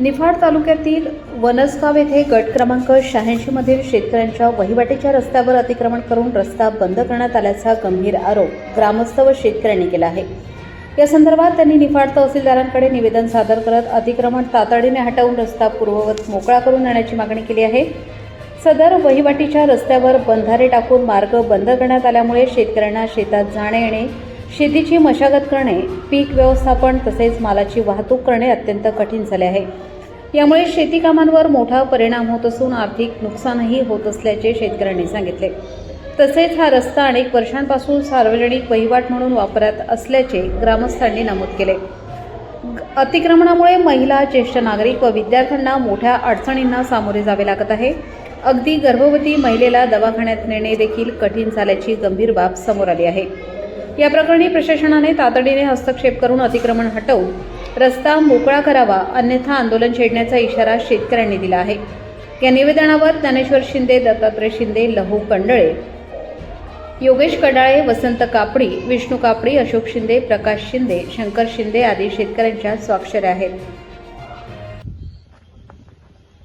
निफाड तालुक्यातील वनसगाव येथे गट क्रमांक 86 मधील शेतकऱ्यांच्या वहिवाटीच्या रस्त्यावर अतिक्रमण करून रस्ता बंद करण्यात आल्याचा गंभीर आरोप ग्रामस्थ व शेतकऱ्यांनी केला आहे। या संदर्भात त्यांनी निफाड तहसीलदारांकडे निवेदन सादर करत अतिक्रमण तातडीने हटवून रस्ता पूर्ववत मोकळा करून देण्याची मागणी केली आहे। सदर वहिवाटीच्या रस्त्यावर बंधारे टाकून मार्ग बंद करण्यात आल्यामुळे शेतकऱ्यांना शेतात जाणे येणे, शेतीची मशागत करणे, पीक व्यवस्थापन तसेच मालाची वाहतूक करणे अत्यंत कठीण झाले आहे। यामुळे शेती कामांवर मोठा परिणाम होत असून आर्थिक नुकसानही होत असल्याचे शेतकऱ्यांनी सांगितले। तसेच हा रस्ता अनेक वर्षांपासून सार्वजनिक वहिवाट म्हणून वापरात असल्याचे ग्रामस्थांनी नमूद केले। अतिक्रमणामुळे महिला, ज्येष्ठ नागरिक व विद्यार्थ्यांना मोठ्या अडचणींना सामोरे जावे लागत आहे। अगदी गर्भवती महिलेला दवाखान्यात नेणे देखील कठीण झाल्याची गंभीर बाब समोर आली आहे। या प्रकरणी प्रशासनाने तातडीने हस्तक्षेप करून अतिक्रमण हटवून रस्ता मोकळा करावा, अन्यथा आंदोलन छेडण्याचा इशारा शेतकऱ्यांनी दिला आहे। या निवेदनावर ज्ञानेश्वर शिंदे, दत्तात्रय शिंदे, लहू कंडळे, योगेश कडाळे, वसंत कापडी, विष्णू कापडी, अशोक शिंदे, प्रकाश शिंदे, शंकर शिंदे आदी शेतकऱ्यांच्या स्वाक्षऱ्या आहेत।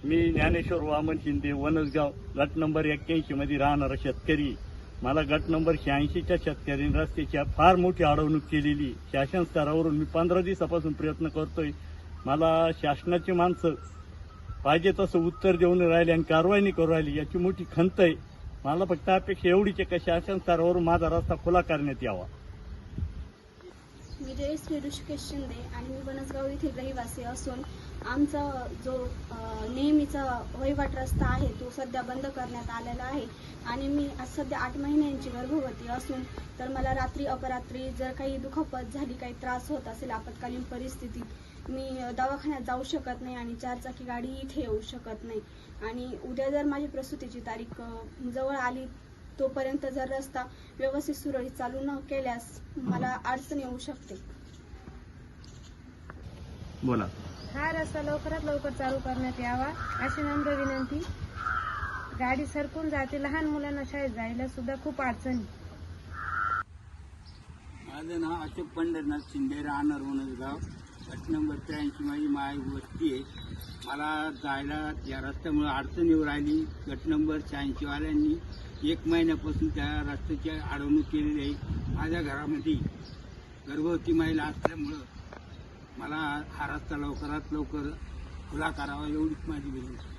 मी ज्ञानेश्वर वामन शिंदे, वनसगाव गट नंबर 81 मध्ये राहणारा शेतकरी। मला गट नंबर 86च्या शेतकऱ्यांनी रस्त्याची फार मोठी अडवणूक केलेली। शासन स्तरावरून मी 15 दिवसापासून प्रयत्न करतोय। मला शासनाची माणसं पाहिजे तसं उत्तर देऊन राहिले आणि कारवाई नाही करू राहिली, याची मोठी खंत आहे। मला फक्त अपेक्षा एवढीच आहे की शासन स्तरावरून माझा रस्ता खुला करण्यात यावा। मी जयश्री ऋषिकेश शिंदे आणि मी वनसगाव येथील रहिवासी असून आमचा जो नेहमीचा वहिवाट रस्ता आहे तो सध्या बंद करण्यात आलेला आहे आणि मी आज सध्या 8 महिन्यांची गर्भवती असून तर मला रात्री अपरात्री जर काही दुखापत झाली, काही त्रास होत असेल आपत्कालीन परिस्थितीत मी दवाखान्यात जाऊ शकत नाही आणि 4 चाकी गाडी इथे येऊ शकत नाही आणि उद्या जर माझी प्रसूतीची तारीख जवळ आली तोपर्यंत जर रस्ता व्यवस्थित सुरळीत चालू न केल्यास मला अडचण येऊ शकते। बोला। हा रस्ता लवकरात लवकर चालू करण्यात यावा अशी नम्र विनंती। गाडी सरकून जाते, लहान मुलांना शाळेत जायला सुद्धा खूप अडचणी। माझं नाव अशोक पंढरनाथ शिंदे, राहणार वनसगाव, गट नंबर 83 माझी माय वस्ती आहे। मला जायला या रस्त्यामुळे अडचण येऊ राहिली। गट नंबर 86 वाल्यांनी 1 महिन्यापासून त्या रस्त्याची अडवणूक केलेली आहे। माझ्या घरामध्ये गर्भवती महिला असल्यामुळं मला हा रस्ता लवकरात लवकर खुला करावा एवढीच माझी विनंती।